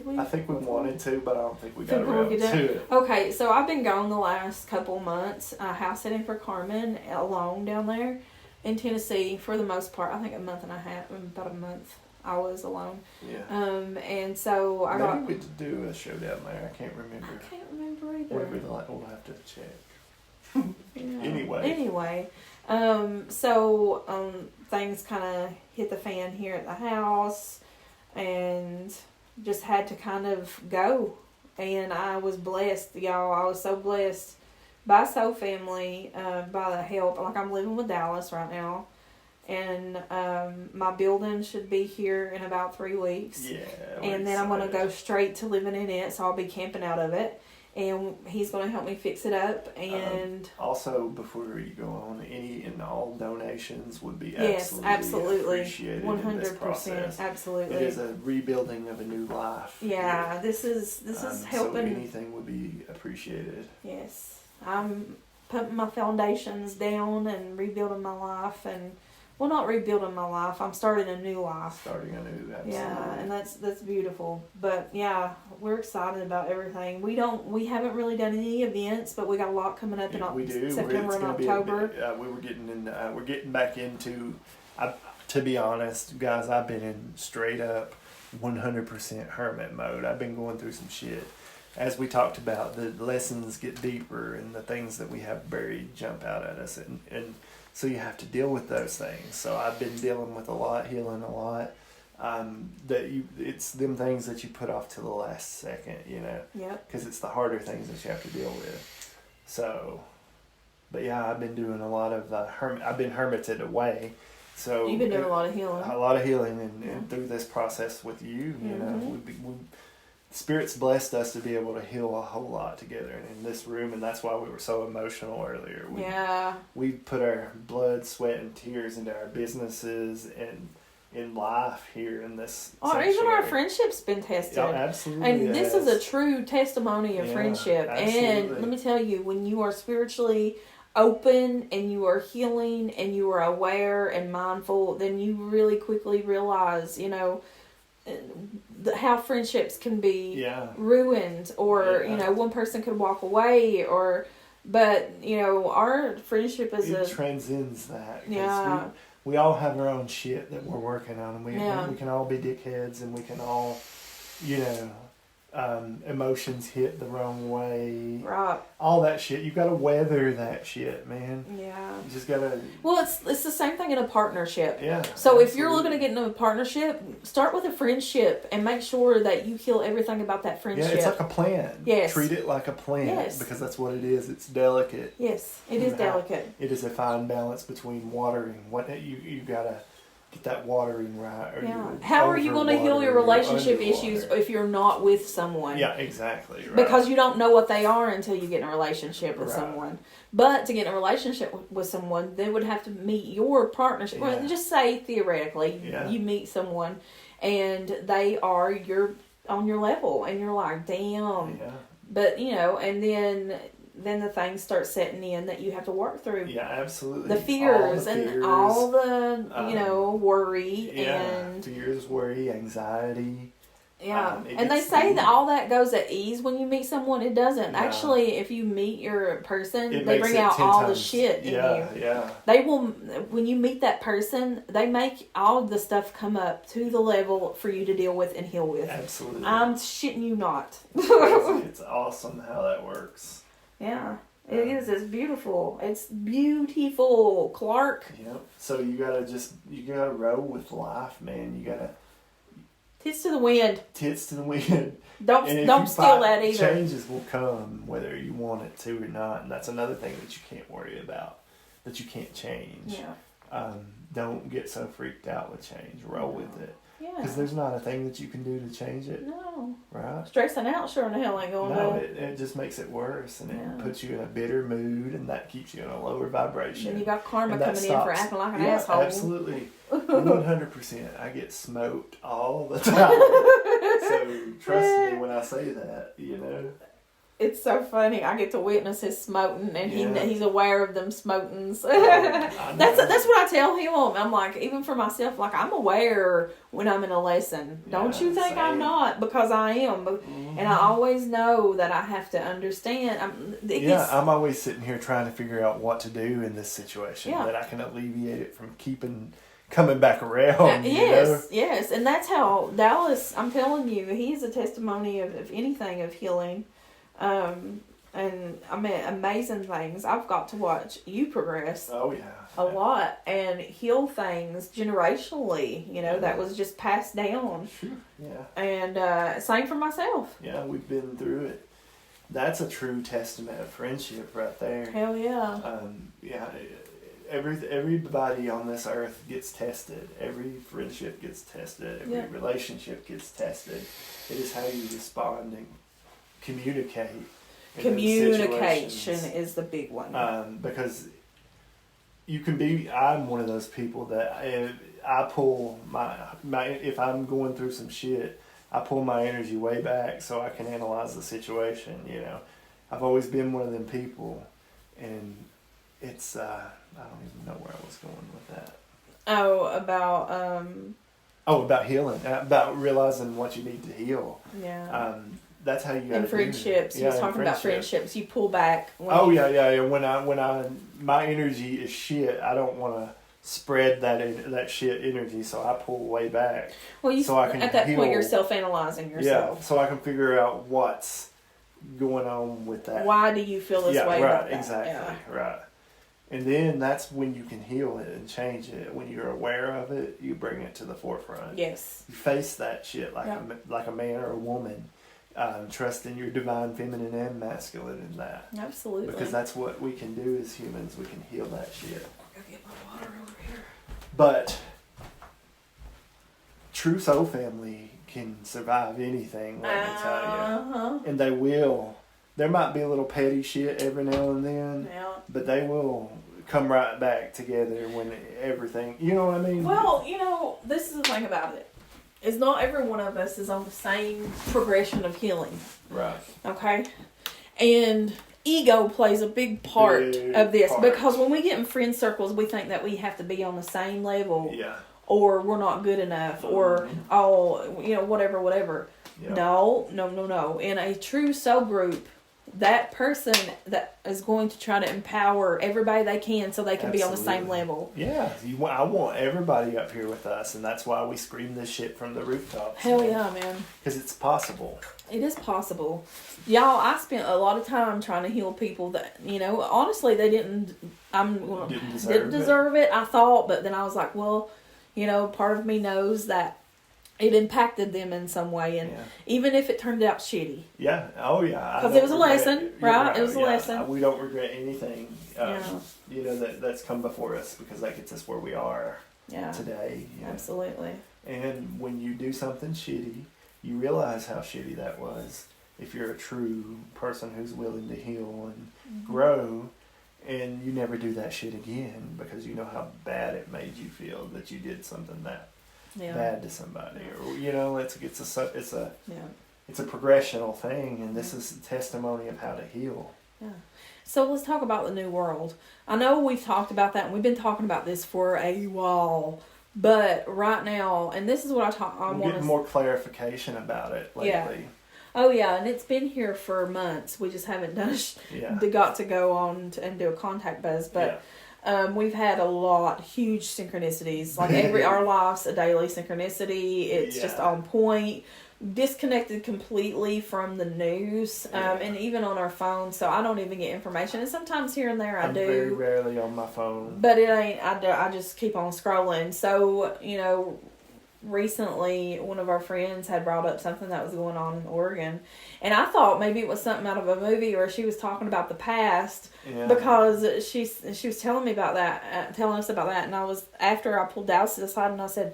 we?
I think we wanted to, but I don't think we got
Think we'll
around
get
to it.
Okay, so I've been gone the last couple months, house sitting for Carmen alone down there in Tennessee for the most part. I think a month and a half, about a month. I was alone.
Yeah.
And so I got.
Maybe we could do a show down there. I can't remember.
I can't remember either.
We'll have to check.
Yeah. Anyway, so things kind of hit the fan here at the house, and just had to kind of go. And I was blessed, y'all. I was so blessed by Soul Family, by the help. Like, I'm living with Dallas right now. And my building should be here in about 3 weeks.
Yeah.
And then I'm going to go straight to living in it, so I'll be camping out of it. And he's going to help me fix it up. And
also, before you go on, any and all donations would be
absolutely
appreciated
100%,
in this process.
absolutely.
It is a rebuilding of a new life.
Yeah, this is helping.
So anything would be appreciated.
Yes, I'm putting my foundations down and rebuilding my life, and well, not rebuilding my life. I'm starting a new life.
Absolutely.
Yeah, and that's beautiful. But yeah, we're excited about everything. We haven't really done any events, but we got a lot coming up in September and October.
We're getting back into. To be honest, guys, I've been in straight up 100% hermit mode. I've been going through some shit. As we talked about, the lessons get deeper, and the things that we have buried jump out at us, and so you have to deal with those things. So I've been dealing with a lot, healing a lot. It's them things that you put off to the last second,
Yep.
Because it's the harder things that you have to deal with. So, but yeah, I've been doing a lot of I've been hermited away. So
you've been doing a lot of healing.
A lot of healing, and through this process with you, Spirit's blessed us to be able to heal a whole lot together in this room, and that's why we were so emotional earlier. We put our blood, sweat, and tears into our businesses and in life here in this sanctuary.
Even our friendship's been tested.
Oh, absolutely.
And this is a true testimony of friendship. Absolutely. And let me tell you, when you are spiritually open and you are healing and you are aware and mindful, then you really quickly realize, how friendships can be ruined, or one person could walk away, but our friendship is
transcends that. We all have our own shit that we're working on, and we can all be dickheads, and we can all emotions hit the wrong way,
right?
All that shit. You got to weather that shit, man.
Yeah.
You just gotta.
Well, it's the same thing in a partnership.
Yeah.
So
absolutely.
If you're looking to get into a partnership, start with a friendship and make sure that you heal everything about that friendship.
Yeah, it's like a plant.
Yes.
Treat it like a plant. Yes. Because that's what it is. It's delicate.
Yes, it is delicate.
It is a fine balance between watering. What you gotta get that watering right. Or
how are you going to heal your relationship issues if you're not with someone?
Yeah, exactly. Right.
Because you don't know what they are until you get in a relationship with someone. But to get in a relationship with someone, they would have to meet your partnership. Well, just say theoretically, you meet someone and they are on your level, and you're like, damn. Yeah. But and then the things start setting in that you have to work through.
Yeah, absolutely.
The fears and all the worry and
fears, worry, anxiety.
Yeah, and they say that all that goes at ease when you meet someone. It doesn't. Yeah. Actually, if you meet your person, they bring out all the shit in you.
Yeah.
They will, when you meet that person, they make all the stuff come up to the level for you to deal with and heal with.
Absolutely.
I'm shitting you not.
It's awesome how that works.
Yeah. It is. It's beautiful. It's beautiful, Clark.
Yep. So you gotta roll with life, man. You gotta
tits to the wind.
Tits to the wind.
Don't steal that either.
Changes will come whether you want it to or not, and that's another thing that you can't worry about, that you can't change.
Yeah.
Don't get so freaked out with change. Roll with it.
Yeah.
Because there's not a thing that you can do to change it.
No.
Right?
Stressing out sure in the hell ain't going to.
No, it just makes it worse, and it puts you in a bitter mood, and that keeps you in a lower vibration.
And you got karma coming in for acting like an asshole.
Absolutely. 100%. I get smoked all the time. So trust me when I say that,
it's so funny. I get to witness his smoting, and he's aware of them smotings. That's what I tell him. I'm like, even for myself, like, I'm aware when I'm in a lesson. Don't you think I'm not? Because I am. And I always know that I have to understand. I'm
always sitting here trying to figure out what to do in this situation that I can alleviate it from coming back around.
Yes. And that's how Dallas, I'm telling you, he's a testimony of anything, of healing. And I mean, amazing things. I've got to watch you progress.
Oh, yeah.
A lot, and heal things generationally, that was just passed down.
Sure. Yeah.
And same for myself.
Yeah, we've been through it. That's a true testament of friendship right there.
Hell yeah.
Everybody on this earth gets tested. Every friendship gets tested. Every relationship gets tested. It is how you respond and communicate.
Communication is the big one.
Because I'm one of those people that I pull my if I'm going through some shit, I pull my energy way back so I can analyze the situation. I've always been one of them people, and it's I don't even know where I was going with that. About healing, about realizing what you need to heal.
Yeah.
That's how you got.
And friendships. He was talking about friendships. You pull back.
Yeah. When my energy is shit, I don't want to spread that shit energy, so I pull way back.
Well,
I can
at that
heal.
point you're self-analyzing yourself.
Yeah, so I can figure out what's going on with that.
Why do you feel this way about that?
Exactly. Right. And then that's when you can heal it and change it. When you're aware of it, you bring it to the forefront.
Yes.
You face that shit like a man or a woman. Trust in your divine feminine and masculine in that.
Absolutely.
Because that's what we can do as humans. We can heal that shit.
I'll go get my water over here.
But true soul family can survive anything, let me tell you. And they will. There might be a little petty shit every now and then, but they will come right back together when everything, you know what I mean?
Well, this is the thing about it. Is not every one of us is on the same progression of healing.
Right.
Okay? And ego plays a big part of this. Because when we get in friend circles, we think that we have to be on the same level.
Yeah.
Or we're not good enough. Or, whatever. Yeah. No. In a true soul group, that person that is going to try to empower everybody they can so they can be on the same level.
Yeah, I want everybody up here with us, and that's why we scream this shit from the rooftops.
Hell yeah, man.
Because it's possible.
It is possible. Y'all, I spent a lot of time trying to heal people that, honestly, they didn't deserve it, I thought, but then I was like, well, part of me knows that it impacted them in some way, and even if it turned out shitty.
Yeah. Oh, yeah.
Because it was a lesson, right? It was a lesson.
We don't regret anything, that's come before us, because that gets us where we are today.
Absolutely.
And when you do something shitty, you realize how shitty that was. If you're a true person who's willing to heal and grow, and you never do that shit again, because you know how bad it made you feel that you did something that bad to somebody, or it's a progressional thing, and this is a testimony of how to heal.
Yeah. So let's talk about the new world. I know we've talked about that, and we've been talking about this for a while, but right now, and this is what I'm
getting more clarification about it lately.
Yeah. Oh yeah, and it's been here for months. We just haven't got to go on and do a contact buzz, but. We've had a lot, huge synchronicities. Like our life's a daily synchronicity. It's just on point. Disconnected completely from the news, and even on our phone. So I don't even get information. And sometimes here and there I do.
Very rarely on my phone.
But it ain't. I just keep on scrolling. So recently one of our friends had brought up something that was going on in Oregon, and I thought maybe it was something out of a movie, or she was talking about the past, because she was telling us about that, and I was, after I pulled Dallas aside and I said,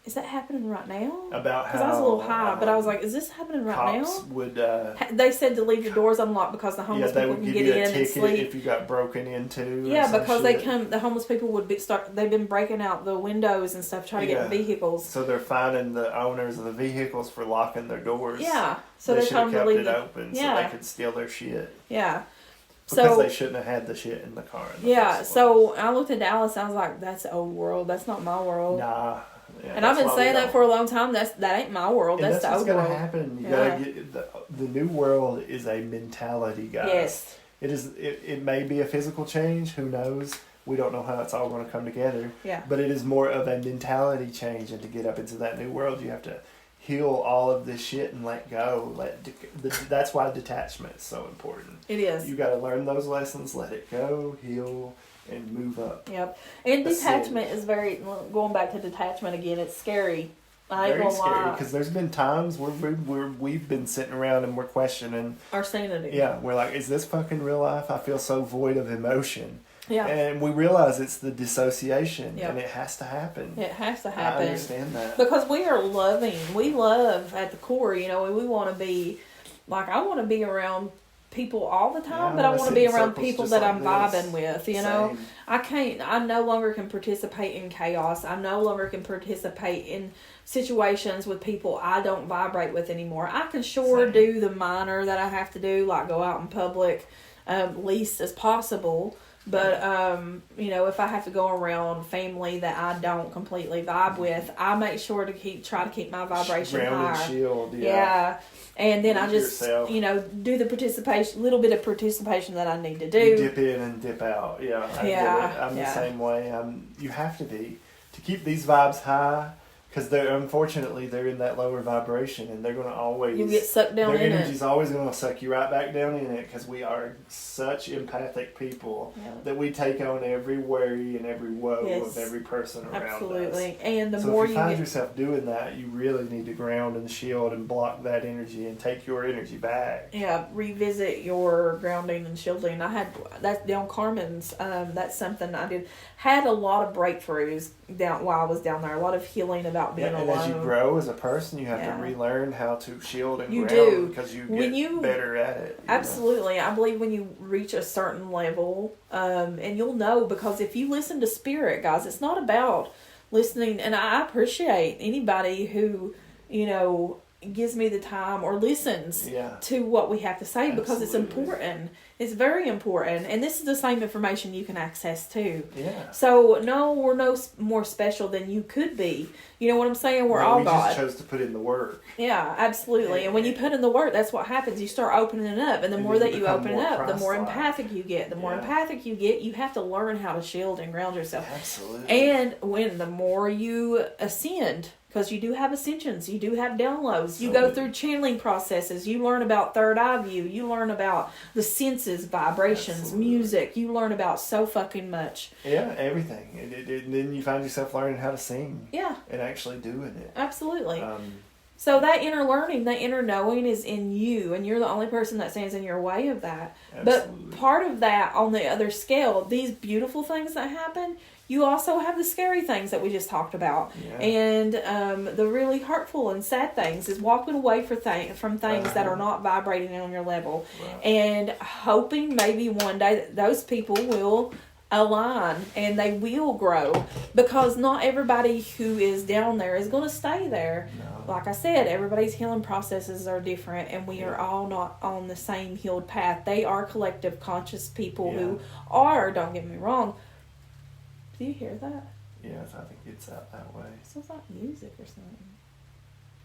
is that happening right now?
About how...
Because I was a little high, but I was like, is this happening right
cops
now?
would...
they said to leave your doors unlocked because the homeless people can get in and sleep.
If you got broken into.
Yeah, because the homeless people would they've been breaking out the windows and stuff, trying to get in vehicles.
So they're finding the owners of the vehicles for locking their doors.
Yeah. So
they should have kept it open so they could steal their shit.
Yeah.
Because they shouldn't have had the shit in the car.
So I looked at Dallas and I was like, that's the old world. That's not my world.
Nah. Yeah,
and I've been saying that for a long time. That ain't my world.
That's
the old world.
That's what's going to happen. You gotta get the new world is a mentality, guys.
Yes.
It is. It may be a physical change. Who knows? We don't know how it's all going to come together.
Yeah.
But it is more of a mentality change, and to get up into that new world, you have to heal all of this shit and let go. That's why detachment is so important.
It is.
You got to learn those lessons, let it go, heal, and move up.
Yep. And detachment is going back to detachment again, it's scary.
Very scary, because there's been times where we've been sitting around and we're questioning
our sanity.
Yeah, we're like, is this fucking real life? I feel so void of emotion.
Yeah.
And we realize it's the dissociation, and it has to happen.
It has to happen.
I understand that.
Because we are loving. We love at the core, we want to be, I want to be around people all the time, but I want to be around people that I'm vibing with, know. I no longer can participate in chaos. I no longer can participate in situations with people I don't vibrate with anymore. I can do the minor that I have to do, like go out in public, least as possible. But, if I have to go around family that I don't completely vibe with, I make sure to try to keep my vibration high.
Shield,
yeah. And then I just,
yourself.
Do the little bit of participation that I need to do.
You dip in and dip out. Yeah, I get it. I'm the same way. You have to be. To keep these vibes high, because unfortunately they're in that lower vibration, and they're going to always...
You get sucked down in it.
Their energy's always going to suck you right back down in it, because we are such empathic people that we take on every worry and every woe of every person around us.
Absolutely. And
if you find yourself doing that, you really need to ground and shield and block that energy and take your energy back.
Yeah, revisit your grounding and shielding. I had that down Carmen's. That's something I did. Had a lot of breakthroughs while I was down there. A lot of healing about being alone.
And as you grow as a person, you have to relearn how to shield and ground.
Do.
Because you get better at it.
Absolutely. I believe when you reach a certain level, and you'll know, because if you listen to spirit, guys, it's not about listening. And I appreciate anybody who, gives me the time or listens to what we have to say, because it's important. It's very important. And this is the same information you can access too.
Yeah.
So, no, we're no more special than you could be. You know what I'm saying? We're all God.
We just chose to put in the work.
Yeah, absolutely. And when you put in the work, that's what happens. You start opening it up. And the more that you open it up, the more empathic you get. The more empathic you get, you have to learn how to shield and ground yourself.
Absolutely.
And the more you ascend, because you do have ascensions, you do have downloads, you go through channeling processes, you learn about third eye view, you learn about the senses, vibrations, music, you learn about so fucking much.
Yeah, everything. And then you find yourself learning how to sing.
Yeah.
And actually doing it.
Absolutely. So that inner learning, that inner knowing is in you, and you're the only person that stands in your way of that. Absolutely. But part of that, on the other scale, these beautiful things that happen, you also have the scary things that we just talked about. Yeah. And the really hurtful and sad things is walking away from things that are not vibrating on your level. Right. And hoping maybe one day that those people will align and they will grow. Because not everybody who is down there is going to stay there. No. Like I said, everybody's healing processes are different, and we are all not on the same healed path. They are collective conscious people who are, don't get me wrong. Do you hear that?
Yes, I think it's out that way.
It sounds like music or something.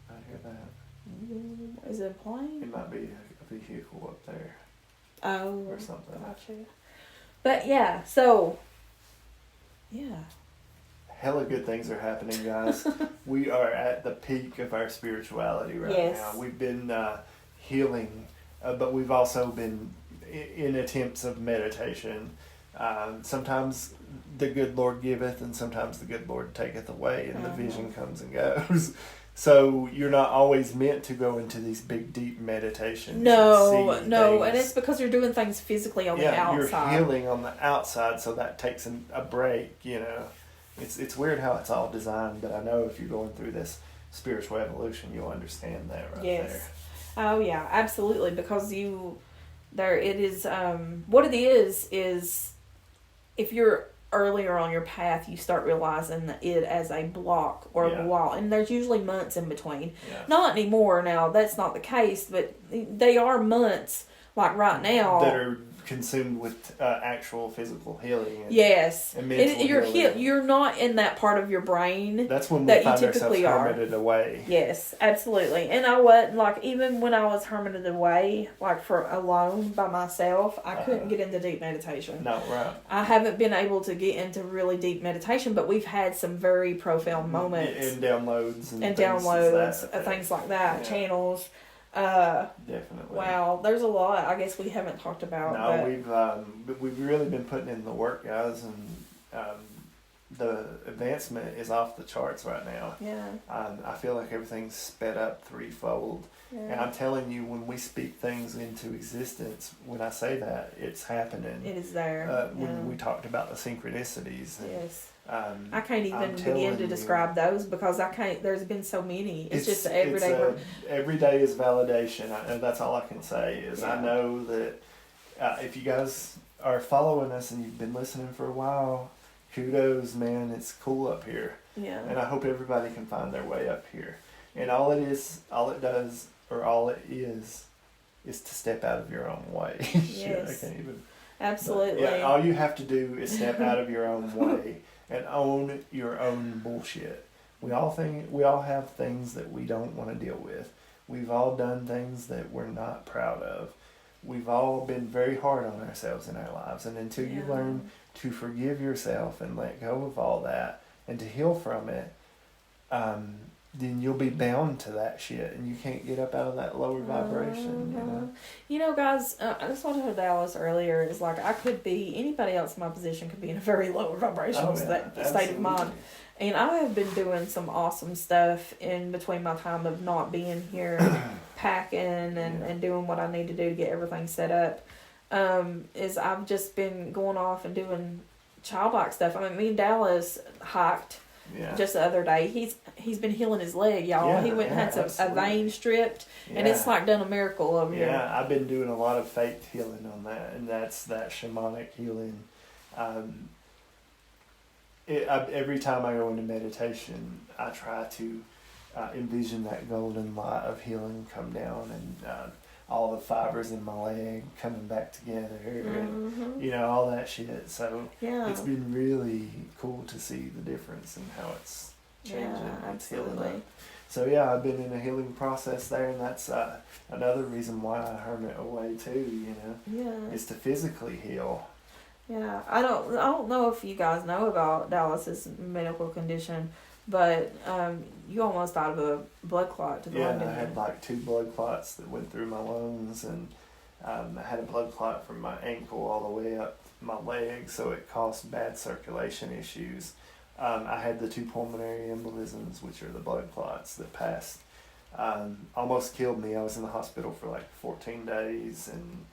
I hear that.
Is it playing?
It might be a vehicle up there.
Oh.
Or something.
Gotcha. But yeah, so, yeah.
Hella good things are happening, guys. We are at the peak of our spirituality right now. We've been healing, but we've also been in attempts of meditation. Sometimes the good Lord giveth, and sometimes the good Lord taketh away, and the vision comes and goes. So you're not always meant to go into these big, deep meditations.
No, and it's because you're doing things physically on the outside.
You're healing on the outside, so that takes a break, it's weird how it's all designed, but I know if you're going through this spiritual evolution, you'll understand that right there.
Oh yeah, absolutely. Because it is, what it is if you're earlier on your path, you start realizing it as a block or a wall, and there's usually months in between.
Yeah.
Not anymore now, that's not the case, but they are months, like right now,
that are consumed with actual physical healing.
Yes.
And mental healing.
You're not in that part of your brain.
That's when we find ourselves hermited away.
Yes, absolutely. And I wasn't, like, even when I was hermited away, like, for alone by myself, I couldn't get into deep meditation.
No, right.
I haven't been able to get into really deep meditation, but we've had some very profound moments.
And downloads.
Things like that. Channels.
Definitely.
Wow, there's a lot I guess we haven't talked about.
No, we've really been putting in the work, guys, and the advancement is off the charts right now.
Yeah.
I feel like everything's sped up threefold.
Yeah.
And I'm telling you, when we speak things into existence, when I say that, it's happening.
It is there.
When we talked about the synchronicities.
Yes.
I
can't even begin to describe those because there's been so many. It's just everyday.
Every day is validation. And that's all I can say is I know that if you guys are following us and you've been listening for a while, kudos, man. It's cool up here.
Yeah.
And I hope everybody can find their way up here. And all it is to step out of your own way.
Yes.
I can't even.
Absolutely.
Yeah, all you have to do is step out of your own way and own your own bullshit. We all have things that we don't want to deal with. We've all done things that we're not proud of. We've all been very hard on ourselves in our lives. And until you learn to forgive yourself and let go of all that and to heal from it, then you'll be bound to that shit and you can't get up out of that lower vibration.
You know, guys, that's what I told Dallas earlier is like anybody else in my position could be in a very lower vibrational state of mind. And I have been doing some awesome stuff in between my time of not being here, packing and doing what I need to do to get everything set up. Is I've just been going off and doing childlike stuff. I mean, me and Dallas hiked.
Yeah.
Just the other day, he's been healing his leg, y'all.
Yeah,
he went and had a vein stripped, and it's like done a miracle over here.
Yeah, I've been doing a lot of faith healing on that, and that's that shamanic healing. Every time I go into meditation, I try to envision that golden light of healing come down and all the fibers in my leg coming back together and all that shit. So it's been really cool to see the difference in how it's changing.
Yeah, absolutely.
So yeah, I've been in a healing process there, and that's another reason why I hermit away too, is to physically heal.
Yeah, I don't know if you guys know about Dallas's medical condition, but you almost died of a blood clot to the lung.
Yeah, I had like 2 blood clots that went through my lungs, and I had a blood clot from my ankle all the way up my leg, so it caused bad circulation issues. I had the 2 pulmonary embolisms, which are the blood clots that passed. Almost killed me. I was in the hospital for like 14 days, and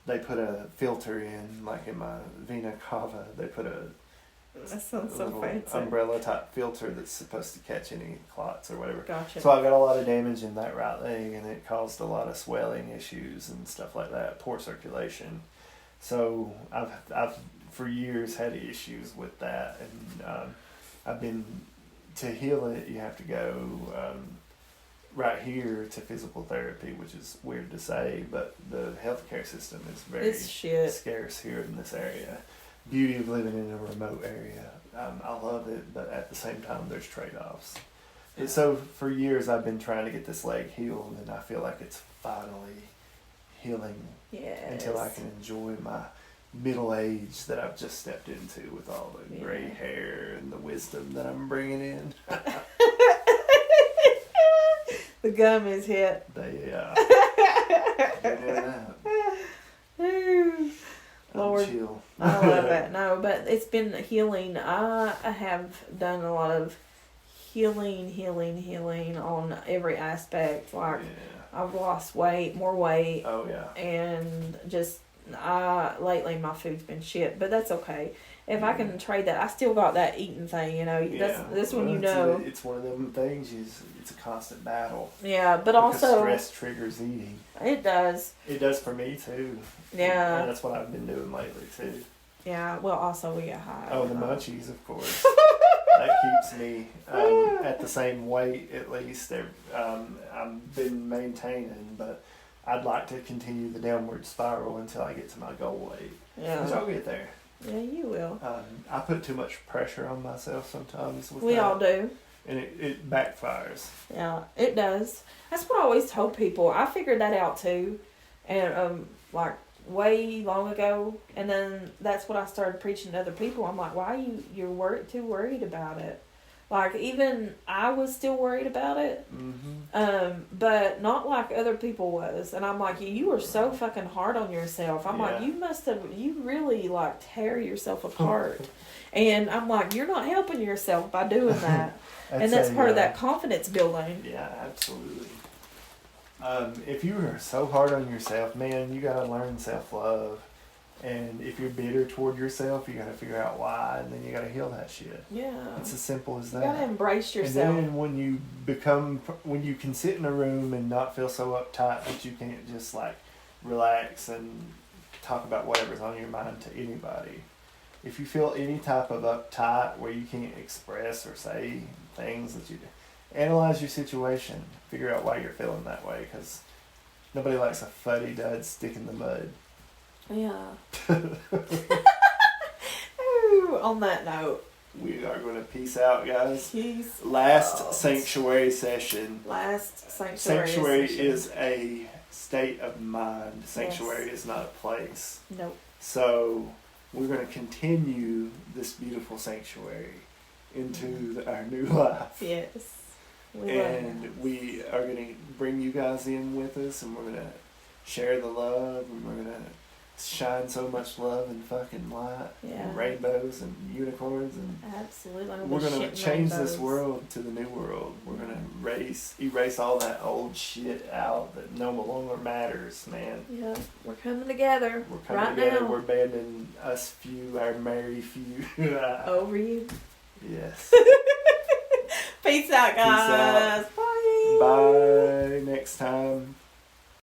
they put a filter in, like in my vena cava. They put
that sounds so fancy.
Umbrella type filter that's supposed to catch any clots or whatever.
Gotcha.
So I got a lot of damage in that right leg, and it caused a lot of swelling issues and stuff like that, poor circulation. So I've for years had issues with that, and I've been, to heal it, you have to go right here to physical therapy, which is weird to say, but the healthcare system is very scarce here in this area. Beauty of living in a remote area. I love it, but at the same time, there's trade-offs. And so for years, I've been trying to get this leg healed, and I feel like it's finally healing until I can enjoy my middle age that I've just stepped into with all the gray hair and the wisdom that I'm bringing in.
The gum is hit. Lord,
chill.
I love that. No, but it's been healing. I have done a lot of healing on every aspect. Like I've lost more weight.
Oh yeah.
And just lately my food's been shit, but that's okay. if I can trade that, I still got that eating thing, you know. This one, you know.
It's one of them things. It's a constant battle.
Yeah, but
because
also
stress triggers eating.
It does.
It does for me too.
Yeah.
And that's what I've been doing lately too.
Yeah. Well, also we get high.
Oh, the munchies, of course. That keeps me at the same weight at least. I've been maintaining, but I'd like to continue the downward spiral until I get to my goal weight.
Yeah.
Which I'll get there.
Yeah, you will.
I put too much pressure on myself sometimes.
We all do.
And it backfires.
Yeah, it does. That's what I always told people. I figured that out too, and like way long ago. And then that's what I started preaching to other people. I'm like, why you're too worried about it? Like, even I was still worried about it, but not like other people was. And I'm like, you were so fucking hard on yourself. I'm like, you really like tear yourself apart. And I'm like, you're not helping yourself by doing that. And that's part of that confidence building.
Yeah, absolutely. If you are so hard on yourself, man, you gotta learn self-love. And if you're bitter toward yourself, you gotta figure out why, and then you gotta heal that shit.
Yeah.
It's as simple as that.
You gotta embrace yourself.
And then when you can sit in a room and not feel so uptight that you can't just like relax and talk about whatever's on your mind to anybody. If you feel any type of uptight where you can't express or say things that you analyze your situation, figure out why you're feeling that way, because nobody likes a fuddy-dud stick in the mud.
Yeah. Ooh, on that note,
we are going to peace out, guys.
Peace.
Last sanctuary session. Sanctuary
session.
is a state of mind. Sanctuary is not a place.
Nope.
So we're going to continue this beautiful sanctuary into our new life.
Yes.
We are going to bring you guys in with us, and we're going to share the love, and we're going to shine so much love and fucking light and rainbows and unicorns, and
absolutely,
we're going to change this world to the new world. We're going to erase all that old shit out that no longer matters, man.
Yeah, we're coming together.
We're coming together. Now. We're banding us few, our merry few.
Over you.
Yes.
Peace out, guys.
Peace out.
Bye.
Bye. Next time.